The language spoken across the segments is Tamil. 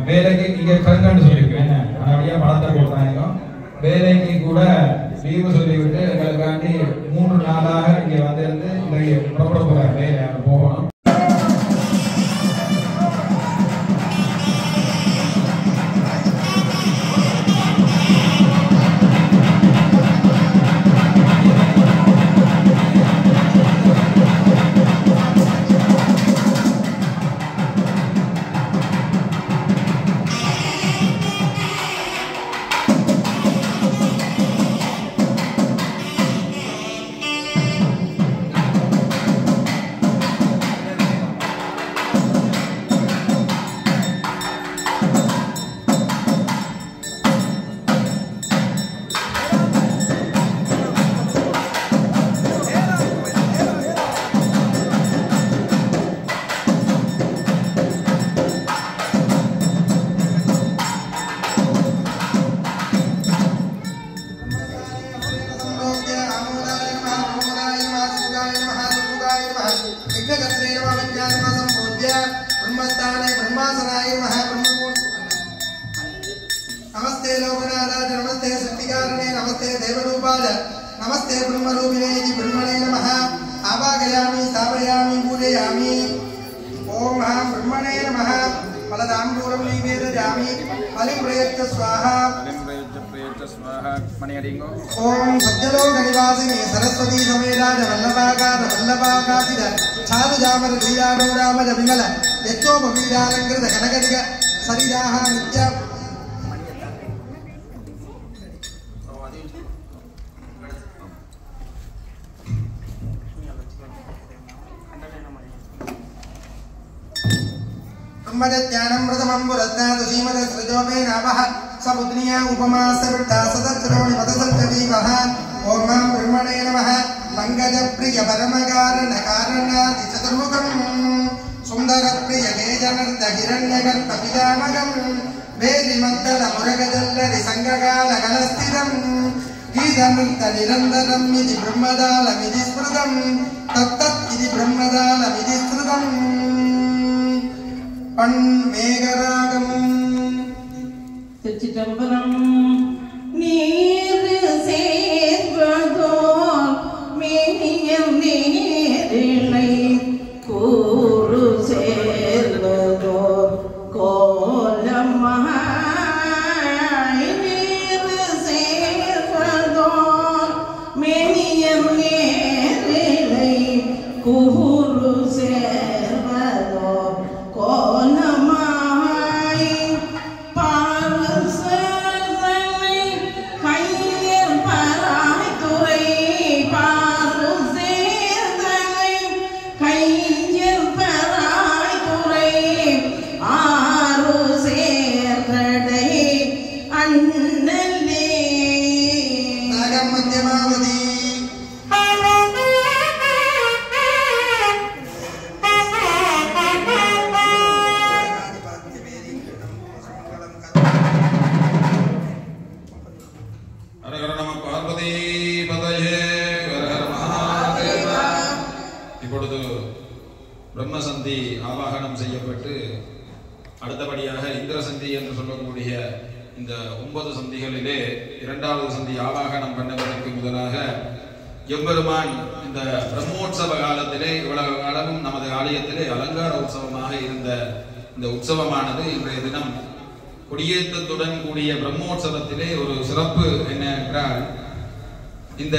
வேலைக்கு இங்க கருங்கன்னு சொல்லியிருக்கேன். அப்படியே பணத்தை கொடுத்தாங்க. வேலைக்கு கூட லீவு சொல்லிவிட்டு எங்களுக்காண்டி 3 நாளாக இங்க வந்திருந்து இன்றைக்கு புறப்பட போறாங்க. வேலை போகணும். नमस्ते लोकनाथाय नमस्ते सृष्टिकारणे नमस्ते देवरूपाय नमस्ते ब्रह्मरूपिणे ब्रह्मणे नमः आवाहयामि स्थापयामि पूजयामि ओम ब्रह्मणे नमः फलदाम्बूलं निवेदयामि फलिं प्रयच्छ स्वाहा ओम सत्यलोकनिवासिने सरस्वती समेताय वल्लभाकातिद चारुजामर लीलाडौरामज विमल यज्ञोपवीरालङ्कृत कनकदिग सरिदाः नित्य ब्रह्मज्ञानं प्रथमं पुरस्तात् श्रीमदस्रजोमे नामः समुद्रिया उपमासविट्टा सदर्शनोणि पदसञ्चवीवः ओम ब्रह्मणे नमः पंकजप्रिय परमकारण कारणादि चतुर्मुखं सुन्दरप्रिय तेजनर्द हिरण्यगर्भ पितामहं वेदिमद्दल मुरगजल्लरि संगकाल कलस्थिरं गीतनृत्त निरन्तरं इति ब्रह्मदालमिति स्मृतं तत्तत् इति ब्रह्मदालमिति स्मृतं पन्मेघरागं திருச்சிற்றம்பலம் நீர் சேர்வதோர் மேனியம் நேரிழை கூறு சேர்வதோர் கோலமாய் நீர் சேர்வதோர் மேனியம் நேரிழை கூறு சேர்வதோர் கோலமாய் பிரம்மசந்தி ஆவாகனம் செய்யப்பட்டு அடுத்தபடியாக இந்திரசந்தி என்று சொல்லக்கூடிய இந்த 9 சந்திகளிலே 2வது சந்தி ஆவாகனம் பண்ணுவதற்கு முதலாக எம்பெருமான் இந்த பிரம்மோற்சவ காலத்திலே இவ்வளவு காலமும் நமது ஆலயத்திலே அலங்கார உற்சவமாக இருந்த இந்த உற்சவமானது இன்றைய தினம் கொடியேற்றத்துடன் கூடிய பிரம்மோற்சவத்திலே ஒரு சிறப்பு என்ன என்றால் இந்த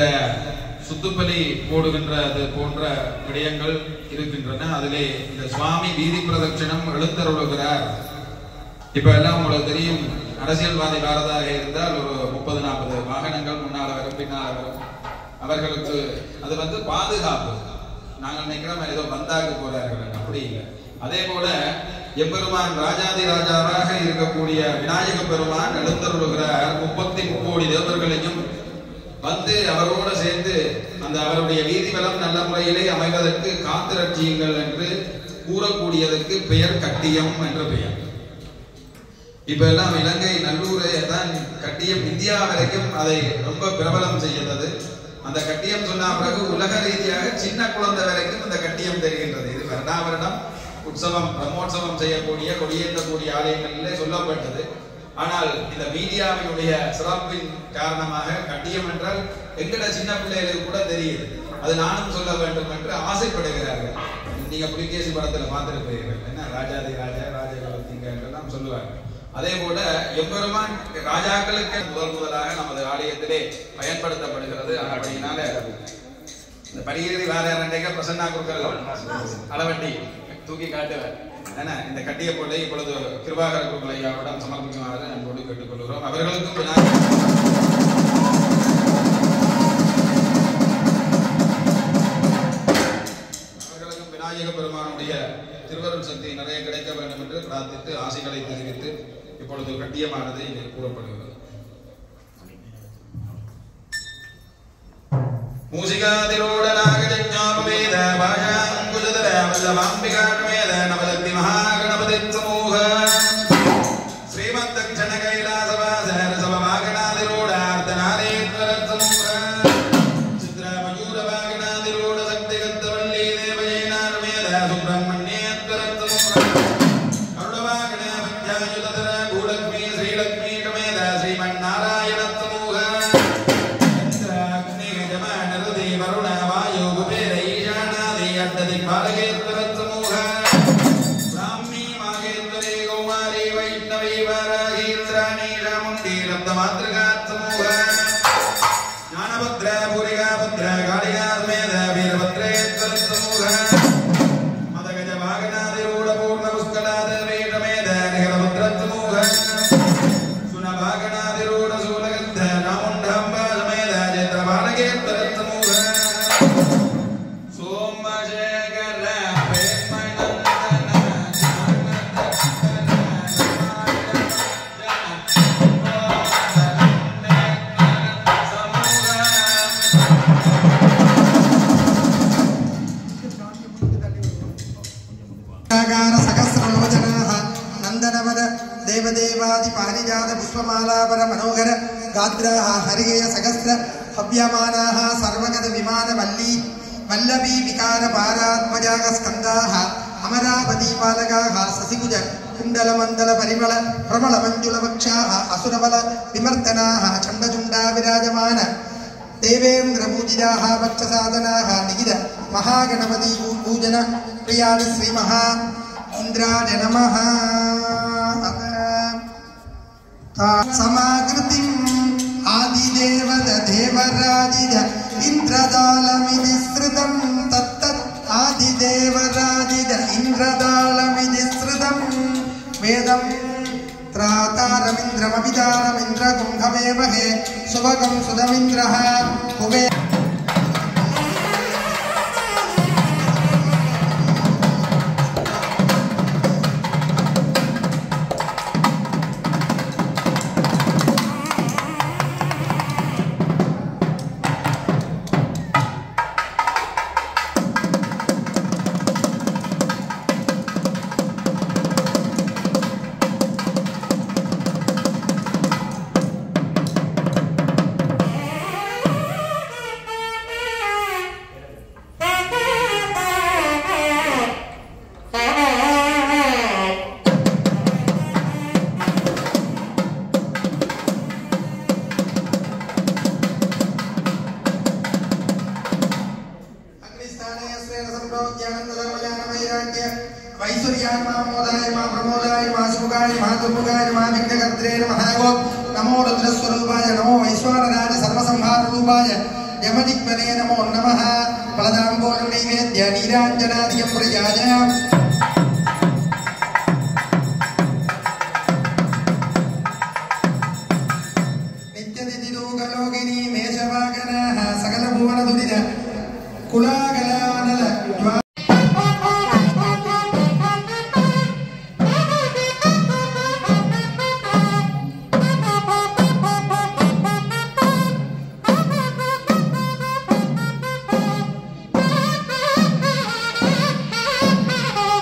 சுத்துப்பலி போடுகின்றது போன்ற விடயங்கள் இருக்கின்றன. அதிலே இந்த சுவாமி வீதி பிரதட்சணம் எழுந்தருளுகிறார். இப்ப எல்லாம் உங்களுக்கு தெரியும், அரசியல்வாதி வாரதாக இருந்தால் ஒரு 30-40 வாகனங்கள் முன்னால வரும் பின்னால வரும். அவர்களுக்கு அது பாதுகாப்பு. நாங்கள் நினைக்கிறோம் ஏதோ பந்தாக போறார்கள், அப்படி இல்லை. அதே போல எம்பெருமான் ராஜாதி ராஜாவாக இருக்கக்கூடிய விநாயக பெருமான் எழுந்தருளுகிறார். 33 கோடி தேவர்களையும் வந்து அவரோடு சேர்ந்து அந்த அவருடைய வீதி வலம் நல்ல முறையிலே அமைவதற்கு காத்திரட்சியுங்கள் என்று கூறக்கூடியதற்கு பெயர் கட்டியம் என்ற பெயர். இப்ப எல்லாம் இலங்கை நல்லூரை தான் கட்டியம் இந்தியா வரைக்கும் அதை ரொம்ப பிரபலம் செய்தது. அந்த கட்டியம் சொன்ன பிறகு உலக ரீதியாக சின்ன குழந்தை வரைக்கும் அந்த கட்டியம் தெரிகின்றது. இது வருடம் உற்சவம் பிரம்மோற்சவம் செய்யக்கூடிய கொடியேற்றக்கூடிய ஆலயங்களிலே சொல்லப்பட்டது. ஆனால் இந்த மீடியாவினுடைய சிறப்பின் காரணமாக கட்டியம் என்றால் எங்கட சின்ன பிள்ளைகளுக்கு கூட தெரியுது. அது நானும் சொல்ல வேண்டும் என்று ஆசைப்படுகிறார்கள். நீங்க புலிகேசி படத்துல பார்த்திருப்பீர்கள், என்ன ராஜாதி ராஜா ராஜகாலத்திங்க என்றெல்லாம் சொல்லுவாங்க. அதே போல எம்பெருமான் ராஜாக்களுக்கு முதலாக நமது ஆலயத்திலே பயன்படுத்தப்படுகிறது. அப்படினால இந்த பரிகேரி வாரண்டைக்க பிரசன்னா குருக்கள் அளவட்டி தூக்கி காட்டுவார். ஏன்னா இந்த கட்டிய பொருளை இப்பொழுது கிருபாகர குருக்கள் ஐயாவிடம் சமர்ப்பிக்குமாறு அன்போடு கேட்டுக்கொள்கிறோம். அவர்களுக்கும் விநாயக பெருமானுடைய திருவருள் சக்தி நிறைய கிடைக்க வேண்டும் என்று பிரார்த்தித்து ஆசைகளை தெரிவித்து இப்பொழுது கட்டியமானது இங்கே கூறப்படுகிறது. மூசிகாதிரோட நாகஜஞாபவேத பாஷாங்குஜதர வல்லவாம்பிகாத்மேத நவலக்தி மகாகணபதி சமூக ஸ்ரீமத் தக்ஷண கைலாசவாச ரசவவாகணாதிரோட அர்த்தநாரேஸ்வர சமூக சித்ர மயூர வாகணாதிரோட சக்திகத்தவல்லி தேவஜேனார்மேத சுப்பிரமணியேஸ்வர சமூக அருணவாகண வித்யாயுதர பூலக்ஷ்மி ஸ்ரீலக்ஷ்மி கமேத ஸ்ரீமன்னாராயண சமூக வருண வாயு குபேர ஈசானாதி அட்டதி பாலகேஸ்வர சமூக பிராமி மாகேஸ்வரே கௌமாரி வைஷ்ணவி வாராகீந்திராணி ராமுண்டி ரப்த மாத்ருகா சமூக ஞானபத்ர பூரிகா புத்ர காளிகாத்மேத வீரபத்ரேஸ்வர சமூக மதகஜ வாகனாதிரூட பூர்ண புஷ்கலாத வேஷமேத நிகரபத்ர சமூக சுனபாகனாதிரூட சூலகந்த நாமுண்டாம்பா சமேத ஜேந்திர பாலகேஸ்வர சமூக देवदेवादि पारिजात पुष्पमालापर मनोहर गात्राः हरिकेय सहस्र हव्यमानाः सर्वगत विमान वल्ली वल्लभी विकार पारात्मजाः स्कन्दाः अमरावती पालकाः ससिकुज कुण्डल मण्डल परिमल प्रबल मंजुल वक्षाः असुरबल विमर्दनाः चण्डचुण्डा विराजमान देवेन्द्र पूजिताः भक्तसाधनाः निहित महागणपति पूजन प्रियाणि श्री महा इंद्राय नमः समाकृतिं आदिदेवद देवराजिद इंद्रदालमिति श्रुतं तत्तत् आदिदेवराजिद इंद्रदालमिति श्रुतं वेदं त्रातारमिन्द्रमभिदानमिन्द्रकुम्भमेमहे सुभगं सुदमिन्द्रः कुबे नमो रुद्रस्वरूपाय नमो वैश्वानराज सर्वसंहार रूपाय यमदिक्पदे नमो नमः फलदाम्बोल नैवेद्य नीराञ्जनादिकं प्रयाय नित्यदितिलोकलोकिनी मेषवागनाः सकलभुवनदुरित कुलाकलानल Oh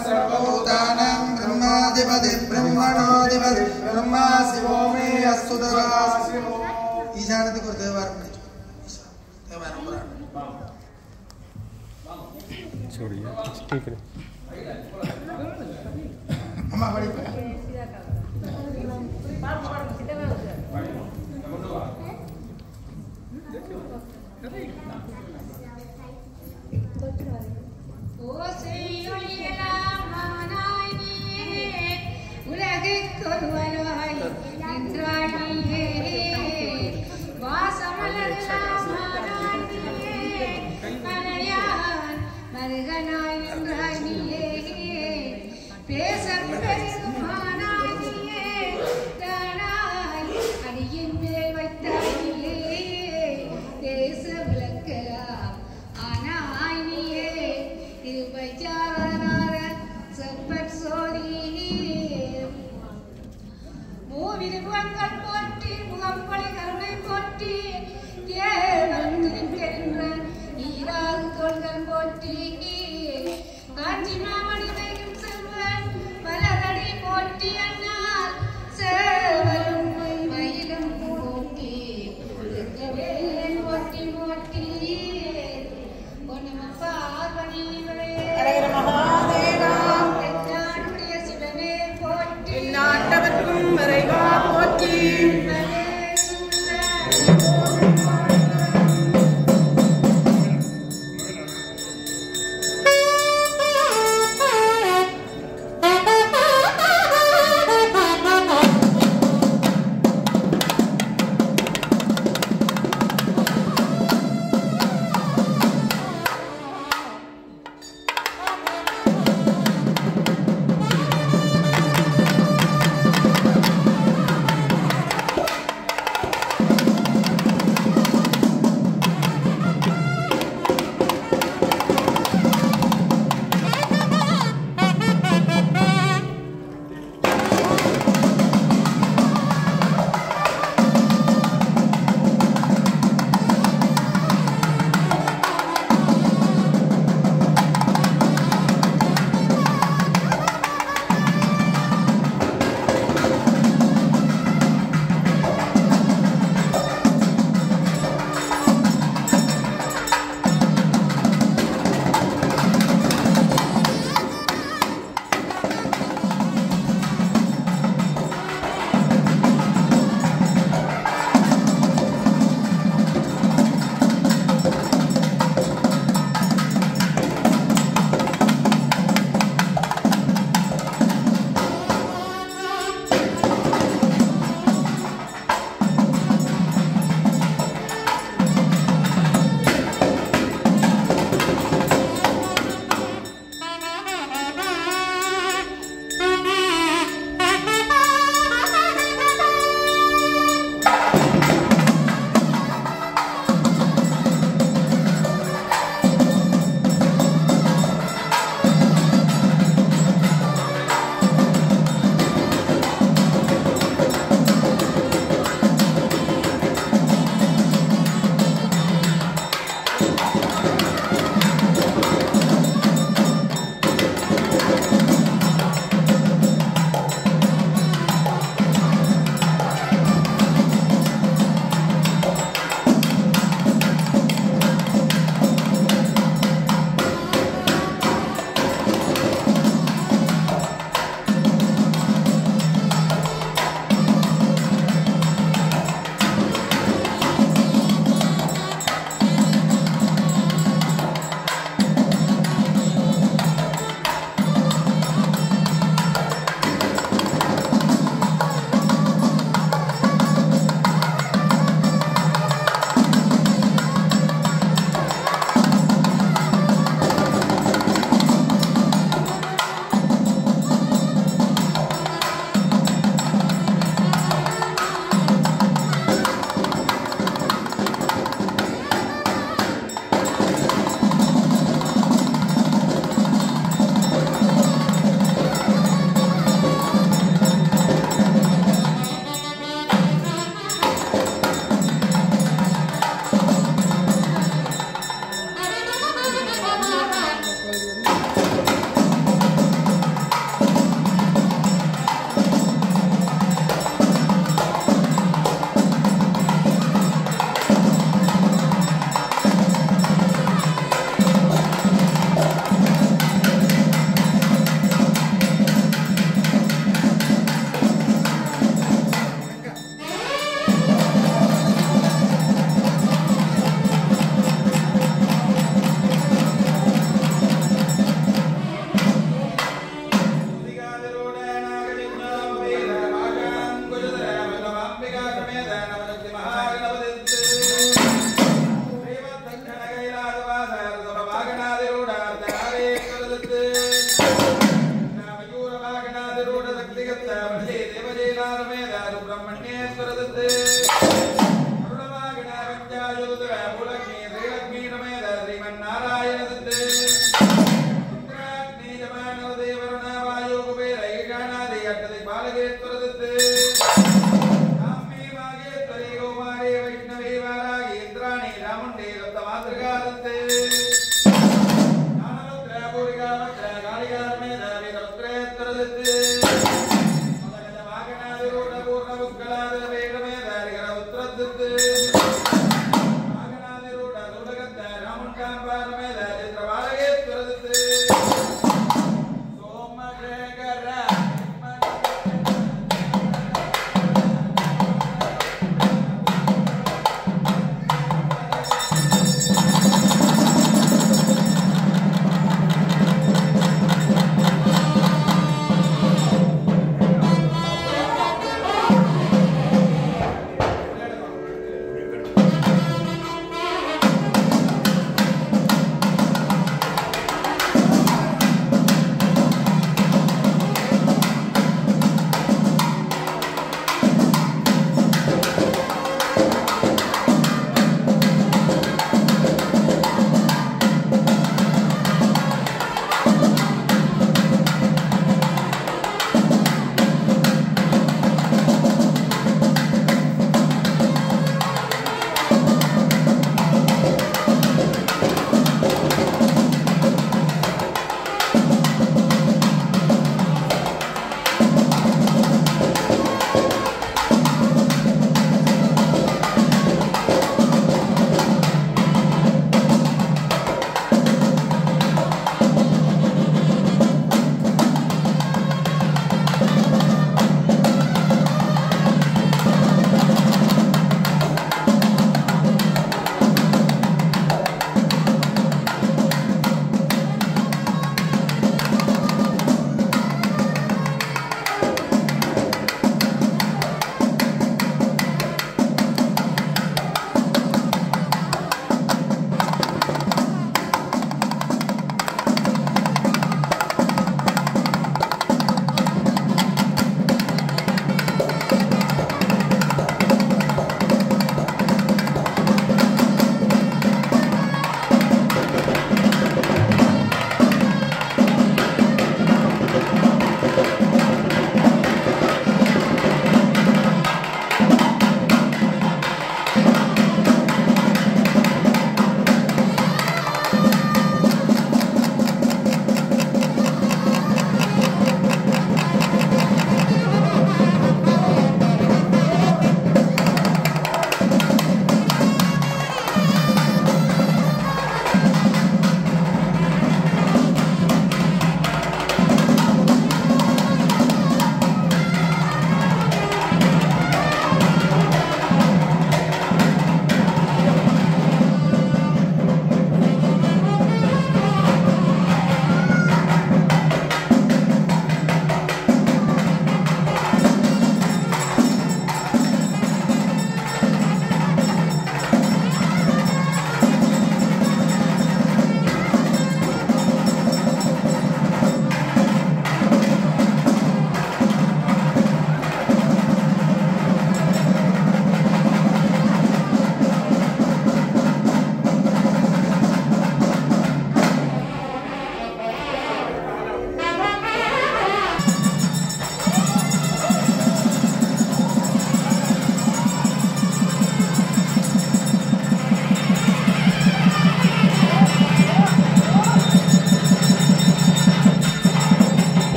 सर्वभूतानां ब्रह्माधिपति ब्रह्मणोऽधिपति ब्रह्मा शिवो मे अस्तु तदास्तु ईशानति को देवार में देवार पुराण छोड़िए ठीक है अम्मा बड़ी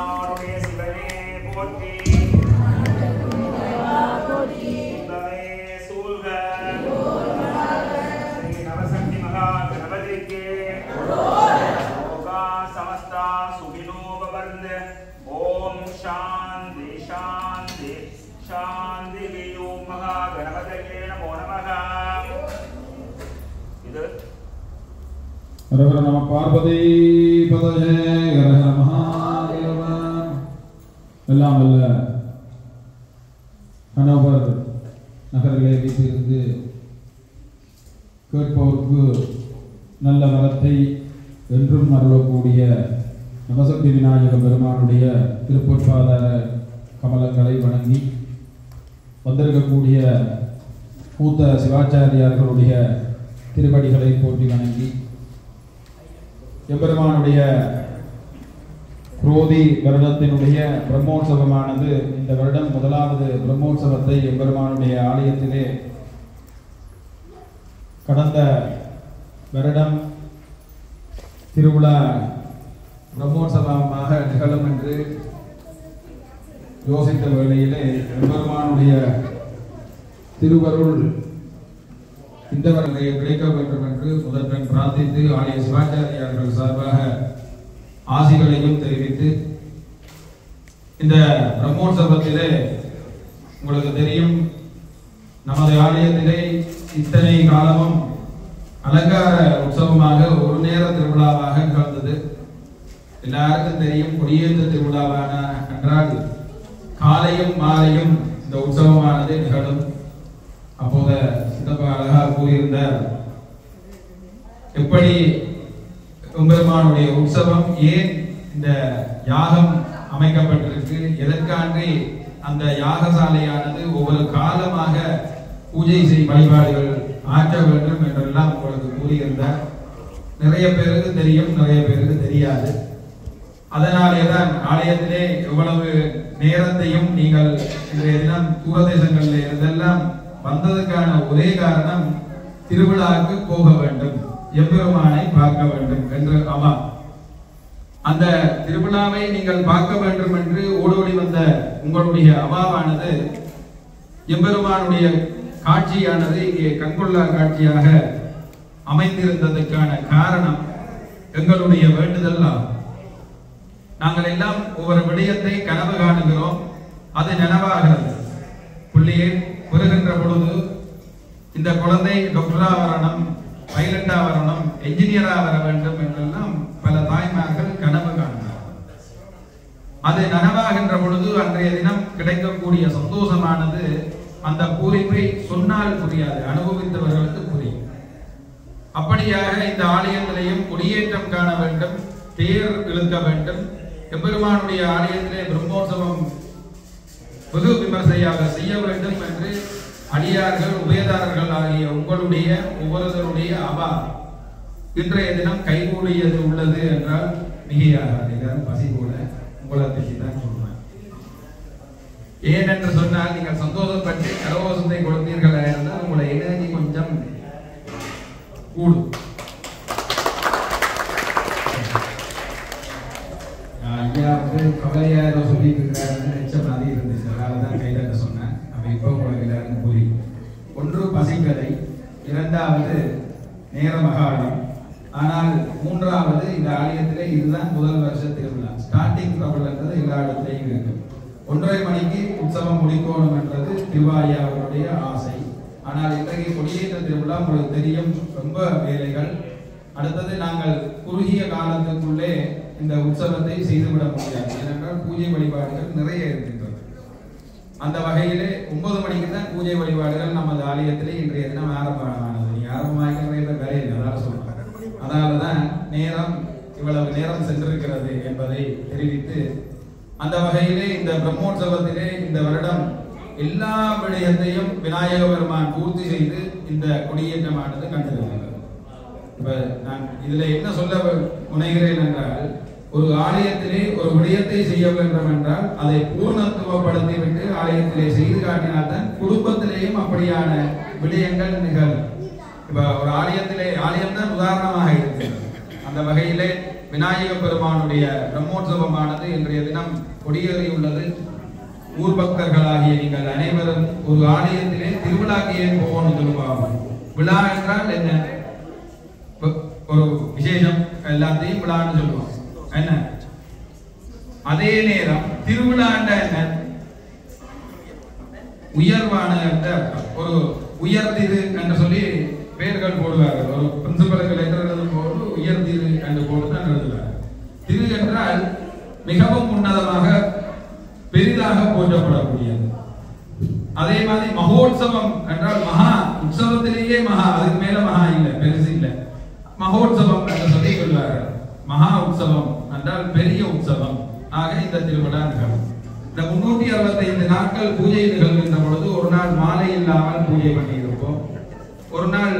தென்னாருடைய சிவனே போற்றி இன்பமே சூழ்க ஸ்ரீ நவசக்தி மகா கணபதிக்கு லோகா சமஸ்தா சுகினோ பவந்து ஓம் சாந்தி சாந்தி சாந்தி ஓம் மகா கணபதியே நமோ நமः. இது ஹர ஹர நம பார்வதி பதஜே ஹர ஹர மகாதேவ. எல்லாம் வல்ல ஹனோவர் நகரிலே வீட்டிலிருந்து கேட்பவருக்கு நல்ல வரத்தை என்றும் அருளக்கூடிய நவசக்தி விநாயக பெருமானுடைய திருப்பொற்பாதார கமலங்களை வணங்கி வந்திருக்கக்கூடிய மூத்த சிவாச்சாரியார்களுடைய திருவடிகளை போற்றி வணங்கி எம்பெருமானுடைய குரோதி வருடத்தினுடைய பிரம்மோற்சவமானது இந்த வருடம் முதலாவது பிரம்மோற்சவத்தை எம்பெருமானுடைய ஆலயத்திலே கடந்த வருடம் திருவிழா பிரம்மோற்சவமாக நிகழும் என்று யோசித்த வேளையிலே எம்பெருமானுடைய திருவருள் இந்த வருடம் கிடைக்க வேண்டும் என்று முதற்கண் பிரார்த்தித்து ஆலய சிவாச்சாரியார்கள் சார்பாக ஆசிகளையும் தெரிவித்து இந்த பிரம்மோற்சவத்திலே உங்களுக்கு தெரியும் நமது ஆலயத்திலே இத்தனை காலமும் அலங்கார உற்சவமாக ஒரு நேர திருவிழாவாக நிகழ்ந்தது. எல்லாருக்கும் தெரியும் கொடியேற்ற திருவிழாவான என்றால் காலையும் மாலையும் இந்த உற்சவமானது நிகழும். அப்போது சித்தப்பா அழகாக கூறியிருந்தார், எப்படி எம்பெருமானுடைய உற்சவம் ஏன் இந்த யாகம் அமைக்கப்பட்டிருக்கு, எதற்காண்டி அந்த யாகசாலையானது ஒவ்வொரு காலமாக பூஜை செய் வழிபாடுகள் ஆற்ற வேண்டும் என்றெல்லாம் உங்களுக்கு கூறியிருந்தார். நிறைய பேருக்கு தெரியும், நிறைய பேருக்கு தெரியாது. அதனாலேதான் ஆலயத்திலே எவ்வளவு நேரத்தையும் நீங்கள் இன்றைய தினம் தூரதேசங்களில் இருந்தெல்லாம் வந்ததுக்கான ஒரே காரணம் திருவிழாவுக்கு போக வேண்டும், எம்பெருமானை பார்க்க வேண்டும் என்று அவா. அந்த திருவிழாவை நீங்கள் பார்க்க வேண்டும் என்று ஓடோடி வந்த உங்களுடைய அவாவானது எம்பெருமானுடைய காட்சியானது இங்கே கண்கொள்ளா காட்சியாக அமைந்திருந்ததற்கான காரணம் எங்களுடைய வேண்டுதல் ஆகும். நாங்கள் எல்லாம் ஒவ்வொரு விடயத்தை கனவு காணுகிறோம், அது நனவாகிறது. பிள்ளையை பெறுகின்ற பொழுது இந்த குழந்தை டாக்டரா வரணும், பைலட்டா வரணும், என்ஜினியரா வர வேண்டும் என்றெல்லாம் பல தாய்மார்கள் கனவு காணுகிறார். அது நனவாகின்ற பொழுது அன்றைய தினம் கிடைக்கக்கூடிய சந்தோஷமானது அந்த பூரிப்பை சொன்னால் புரியாது, அனுபவித்தவர்களுக்கு புரியும். அப்படியாக இந்த ஆலயத்திலேயும் கொடியேற்றம் காண வேண்டும், தேர் இழுக்க வேண்டும். எம்பெருமானுடைய ஆலயத்திலே பிரம்மோற்சவம் வெகு விமர்சையாக செய்ய வேண்டும் என்று அடியார்கள் உபயதாரர்கள் ஆகிய உங்களுடைய ஒவ்வொருவருடைய அவா இன்றைய தினம் கைகூடியது உள்ளது என்றால் மிகையாக பசி கூட உங்களை பற்றி தான் சொல்றேன். ஏன் என்று சொன்னால் நீங்கள் சந்தோஷப்பட்டு கரகோஷத்தை கொடுத்தீர்கள் இருந்தால் உங்களை எனர்ஜி கொஞ்சம் கூடும். ஐயா கவலையாக சொல்லிட்டு இருக்கிறாருன்னு நிச்சயம் அது இருந்துச்சு, அதனால தான் கைதட்ட சொன்னேன். அப்ப இப்போ உங்களுக்கு எல்லாருக்கும் புரியும். ஒன்று பசிக்கலை, இரண்டாவது நேர மகாலம். ஆனால் மூன்றாவது இந்த ஆலயத்திலே இதுதான் முதல் வருஷ திருவிழா. ஸ்டார்டிங் ட்ரபிள் என்றது எல்லா இடத்திலையும் இருக்கு. 1:30 மணிக்கு உற்சவம் முடிக்கணும் என்றது திருவாயா அவருடைய ஆசை. ஆனால் இன்றைக்கு கொடியேற்ற திருவிழா உங்களுக்கு தெரியும், ரொம்ப வேலைகள். அடுத்தது நாங்கள் குறுகிய காலத்துக்குள்ளே இந்த உற்சவத்தை செய்துவிட முடியாது, ஏனென்றால் பூஜை வழிபாடுகள் நிறைய இருக்கின்றது. அந்த வகையிலே 9 மணிக்கு தான் பூஜை வழிபாடுகள் நமது ஆலயத்திலே இன்றைய தினம் ஆரம்பமானது. நீ ஆரம்பமாக வேலையில் அதான் சொல்றேன். அதனாலதான் நேரம் இவ்வளவு நேரம் சென்றிருக்கிறது என்பதை தெரிவித்து, அந்த வகையிலே இந்த பிரம்மோற்சவத்திலே இந்த வருடம் எல்லா விடயத்தையும் விநாயக பெருமான் பூர்த்தி செய்து இந்த கொடியேற்றமானது கண்டிருக்கிறது. இப்ப நான் இதுல என்ன சொல்ல முனைகிறேன் என்றால், ஒரு ஆலயத்திலே ஒரு விடயத்தை செய்ய வேண்டும் என்றால் அதை பூர்ணத்துவப்படுத்திவிட்டு ஆலயத்திலே செய்து காட்டினால்தான் குடும்பத்திலேயும் அப்படியான விடயங்கள் நிகழும். இப்ப ஒரு ஆலயத்திலே, ஆலயம் தான் உதாரணமாக இருக்கிறது. அந்த வகையிலே விநாயக பெருமானுடைய பிரம்மோற்சவமானது இன்றைய தினம் கொடியேறியுள்ளது. ஊர் பக்தர்களாகிய நீங்கள் அனைவரும் ஒரு ஆலயத்திலே திருவிழாக்கு ஏன் போகணும் சொல்லுவாங்க. விழா என்றால் என்ன? ஒரு விசேஷம், எல்லாத்தையும் விழான்னு சொல்லுவாங்க. என்ன அதே நேரம் திருவிழாண்ட என்ன? உயர்வான ஒரு உயர்திரு என்று சொல்லி பெயர்கள் போடுவார்கள். ஒரு பிரின்சிபலுக்கு லெட்டர் எழுதும் போது உயர்திரு என்று போட்டுதான் எழுதுவார்கள். திரு என்றால் மிகவும் உன்னதமாக பெரிதாக போற்றப்படக்கூடியது. அதே மாதிரி மகோத்சவம் என்றால் மகா உற்சவத்திலேயே மகா, அதுக்கு மேல மகா இல்லை, பெருசு இல்லை. மகோத்சவம் என்று சொல்லி சொல்வார்கள். மகா உற்சவம் என்றால் பெரிய உற்சவம். ஆக இந்த திருவிழா நிகழும். இந்த 365 நாட்கள் பூஜை நிகழ்கின்ற பொழுது ஒரு நாள் மாலை இல்லாமல் பூஜை பண்ணி இருப்போம், ஒரு நாள்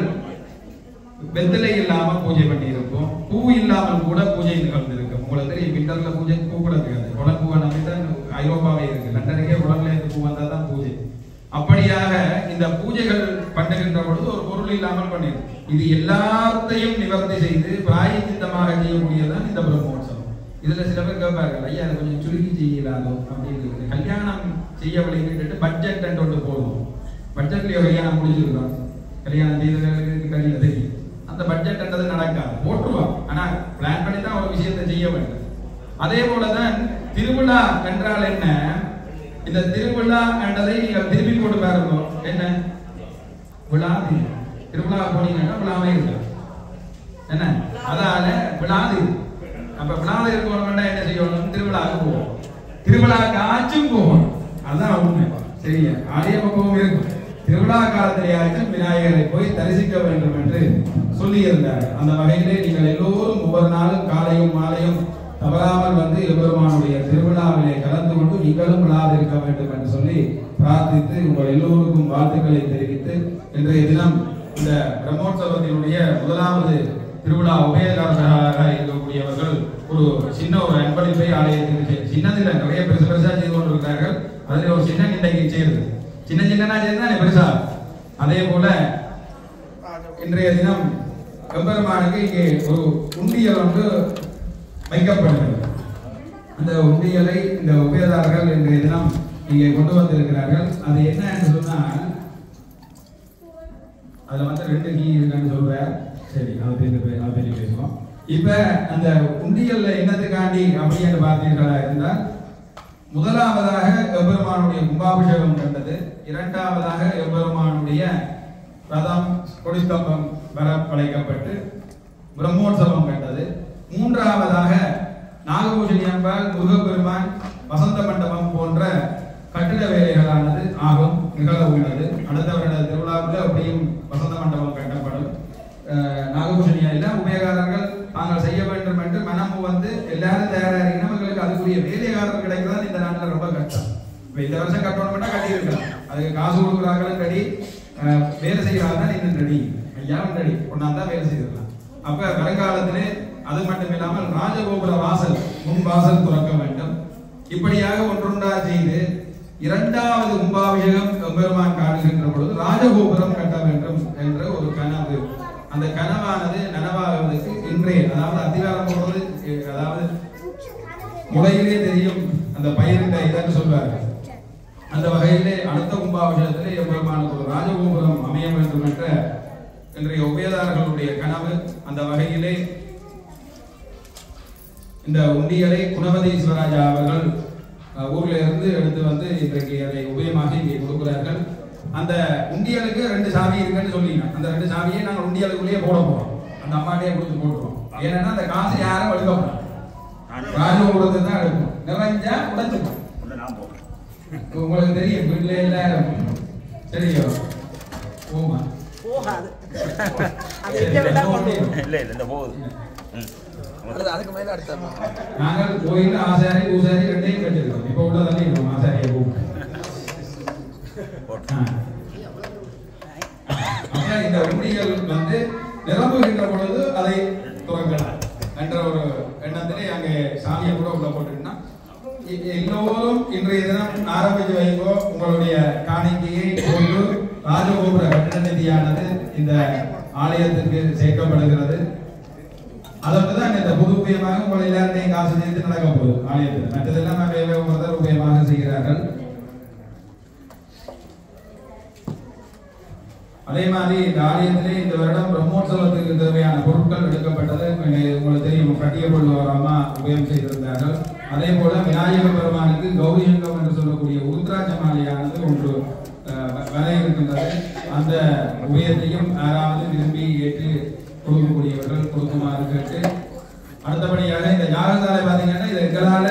வெத்தலை இல்லாமல் பூஜை பண்ணி இருப்போம், பூ இல்லாமல் கூட பூஜை நிகழ்ந்திருக்கும். உங்களுக்கு தெரியும், விண்டர்ல பூஜை பூ கூட இருக்காது. குளம் பூவை நம்பிதான் ஐரோப்பாவே இருக்கு. லண்டனுக்கே குளம்ல இருந்து பூ வந்தா தான் பூஜை. அப்படியாக இந்த பூஜைகள் பண்ணுகின்ற பொழுது ஒரு பொருள் இல்லாமல் பண்ணிடும். இது எல்லாத்தையும் நிவர்த்தி செய்து பிராயச்சித்தமாக செய்யக்கூடியதான் இந்த பிரம்மோற்சவம். இதுல சில பேர் கேட்பார்கள், ஐயா அதை கொஞ்சம் சுருக்கி செய்யலாதோ அப்படின்னு. கல்யாணம் செய்ய விளைவிட்டு பட்ஜெட் ஒன்று போடுவோம். பட்ஜெட்லயே கல்யாணம் முடிச்சிருக்கோம். கல்யாணம் செய்தவர்களுக்கு கையில தெரியும். அந்த பட்ஜெட் என்றது நடக்காது, போட்டுருவோம். ஆனா பிளான் பண்ணி தான் ஒரு விஷயத்தை செய்ய வேண்டும். அதே போலதான் திருவிழா என்றால் என்ன? இந்த திருவிழா என்றதை நீங்கள் திருப்பி போட்டு பாருங்க. என்ன விழாது? திருவிழா போனீங்கன்னா விழாவே இல்லை. என்ன அதால விழாது. அப்ப விழாது இருக்கணும்னா என்ன செய்யணும்? திருவிழாவுக்கு போவோம். திருவிழாவுக்கு ஆச்சும் போவோம். அதுதான் உண்மை. சரியா? ஆலய பக்கமும் இருக்கும். திருவிழா காலத்திலேயாச்சும் விநாயகரை போய் தரிசிக்க வேண்டும் என்று சொல்லி இருந்தார். அந்த வகையிலே நீங்கள் எல்லோரும் ஒவ்வொரு நாளும் காலையும் மாலையும் தவறாமல் வந்து எம்பெருமானுடைய திருவிழாவிலே கலந்து கொண்டு நீங்களும் விழாவிருக்க வேண்டும் என்று சொல்லி பிரார்த்தித்து உங்கள் எல்லோருக்கும் வாழ்த்துக்களை தெரிவித்து இன்றைய தினம் இந்த பிரம்மோற்சவத்தினுடைய முதலாவது திருவிழா உபயகாரராக இருக்கக்கூடியவர்கள் ஒரு சின்ன ஒரு அன்பளிப்பை ஆலயத்திற்கு, சின்னதில் நிறைய பெருசு பெருசா செய்து கொண்டிருக்கிறார்கள். அதில் ஒரு சின்ன இன்றைக்கு செய்யுது. சின்ன சின்னனா செய்தா பெருசா. அதே போல இன்றைய தினம் எம்பெருமானுக்கு இங்கே ஒரு உண்டியல் ஒன்று வைக்கப்படுகிறது. அந்த உண்டியலை இந்த உபயதாரர்கள் இன்றைய தினம் இங்கே கொண்டு வந்திருக்கிறார்கள். அது என்ன என்று சொன்னால், அதுல வந்து 2 கீ இருக்குன்னு சொல்றார். சரி, அதை பற்றி பேசுவோம். இப்ப அந்த உண்டியல்ல என்னத்துக்காண்டி அப்படின்னு பார்த்தீர்களா இருந்தால், முதலாவதாக எம்பெருமானுடைய கும்பாபிஷேகம் கண்டது, இரண்டாவதாக எம்பெருமானுடைய ரதம் கொடிஸ்தம்பம் வர படைக்கப்பட்டு பிரம்மோற்சவம் கண்டது, மூன்றாவதாக நாகபூஷணி அம்பாள், முருகப்பெருமான், வசந்த மண்டபம் போன்ற கட்டிட வேலைகளானது ஆகும் நிகழ உள்ளது. அடுத்த வருட திருவிழாவில் அப்படியும் வசந்த மண்டபம் கட்டப்படும். நாகபூஷணியில உபயகாரர்கள் தாங்கள் செய்ய வேண்டும் என்று மனம் வந்து எல்லாரும் தயாராக நமக்கு அதுக்குரிய வேலைக்காரர் கிடைக்கிறது இந்த நாட்டில் ரொம்ப கஷ்டம். இந்த வருஷம் கட்டணும்னா கட்டி இருக்கலாம், அதுக்கு காசு கொடுக்குறாங்களும் கடி, வேலை செய்யறாங்க இன்னும் ரெடி, ஐயாவும் ரெடி ஒன்னாந்தான் வேலை செய்திருக்கலாம். அப்ப வருங்காலத்திலே அது மட்டும் இல்லாமல் ராஜகோபுர வாசல், முன் வாசல் துறக்க வேண்டும். இப்படியாக ஒன்றொன்றா செய்து இரண்டாவது கும்பாபிஷேகம் எம்பெருமான் காணுகின்ற பொழுது ராஜகோபுரம் கட்ட வேண்டும் என்ற ஒரு கனவு. அந்த கனவானது நனவாகுவதற்கு இன்றைய, அதாவது அதிகாரம் போடுறது, அதாவது முளையிலே தெரியும் அந்த பயிரிட்ட இதன்னு சொல்வார்கள். அந்த வகையிலே அடுத்த கும்பாபிஷேகத்திலே எம்பெருமானுக்கு ஒரு ராஜகோபுரம் அமைய வேண்டும் என்ற இன்றைய உபயதாரர்களுடைய கனவு. அந்த வகையிலே இந்த உண்டியலை குணவதி சிவராஜா அவர்கள் ஊர்ல இருந்து எடுத்து வந்து இன்றைக்கு அதை உபயமாக இங்கே கொடுக்கிறார்கள். அந்த உண்டியலுக்கு 2 சாவி இருக்குன்னு சொல்லிங்க. அந்த 2 சாவியை நாங்கள் உண்டியலுக்குள்ளேயே போட போறோம். அந்த அம்மாட்டே கொடுத்து போட்டுருவோம். ஏன்னா அந்த காசு யாரும் எடுக்கப்படும், ராஜகோபுரத்தை தான் எடுக்கும். நிறைஞ்சா உடைச்சுப்போம். உங்களுக்கு தெரியும், வீட்டுல எல்லாரும் தெரியும். போமா போகாது, அதுக்கு மேல அடுத்த நாங்கள் கோயில் ஆசாரி பூசாரி 2ஐயும் கட்டிருக்கோம். இப்ப உள்ள தள்ளி ஆசாரியை இந்த உண்டியல் வந்து நிரம்புகின்ற பொழுது அதை துறக்கலாம் என்ற ஒரு எண்ணத்திலே அங்கே சாமியை கூட உள்ள போட்டுருக்கா. எல்லோரும் இன்றைய தினம் ஆரம்பித்து வைங்கோ. உங்களுடைய காணிக்கையை கொண்டு ராஜகோபுர கட்டண நிதியானது இந்த ஆலயத்திற்கு சேர்க்கப்படுகிறது. அதோட தான் இந்த பொது உபயமாக உங்களை எல்லாருடையும் காசு சேர்த்து நடக்க போகுது ஆலயத்தில். மற்றதெல்லாம் வேறு உபயமாக செய்கிறார்கள். அதே மாதிரி இந்த ஆலயத்திலே இந்த வருடம் பிரம்மோற்சவத்துக்கு தேவையான பொருட்கள் எடுக்கப்பட்டது. உங்களுக்கு தெரியும், கட்டிய பொருள் அம்மா உபயம் செய்திருந்தார்கள். அதே போல விநாயகர் பெருமானுக்கு கௌரியங்கம் என்று சொல்லக்கூடிய உருத்ராட்ச மாலையானது ஒன்று வர இருக்கின்றது. அந்த உபயத்தையும் யாராவது விரும்பி ஏற்று கொடுக்கக்கூடியவர்கள் கொடுக்குமாறு கேட்டு, அடுத்தபடியாக இந்த யாகசாலை பார்த்தீங்கன்னா இது எங்களால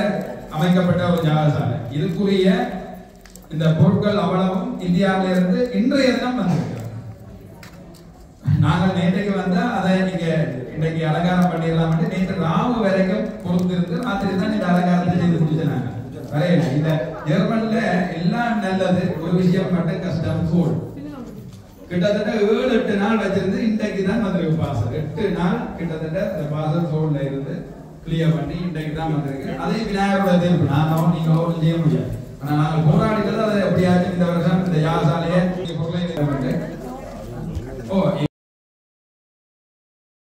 அமைக்கப்பட்ட ஒரு யாகசாலை. இதுக்குரிய இந்த பொருட்கள் அவ்வளவும் இந்தியாவில இருந்து இன்றைய தினம் வந்திருக்கிறது. நாங்கள் நேற்றைக்கு வந்தா அதை நீங்க இன்றைக்கு அலங்காரம் பண்ணிடலாம். நேற்று ராவு வரைக்கும் பொறுத்திருந்து ராத்திரி தான் இந்த அலங்காரத்தை செய்து முடிச்சாங்க. வரையில இந்த ஜெர்மன்ல எல்லாம் நல்லது, ஒரு விஷயம் மட்டும் கஷ்டம், சூழ். கிட்டத்தட்ட 7-8 நாள் வச்சிருந்து இன்றைக்கு தான் வந்திருக்கு பாசல். 8 நாள் கிட்டத்தட்ட இந்த பாசல் சோழ்ல இருந்து கிளியர் பண்ணி இன்றைக்கு தான் வந்திருக்கு. அதே விநாயகரோட தீர்ப்பு, நான் நீங்க செய்ய முடியாது. ஆனா நாங்கள் போராடிக்கிறது அதை எப்படியாச்சும் இந்த வருஷம் இந்த யாகசாலையை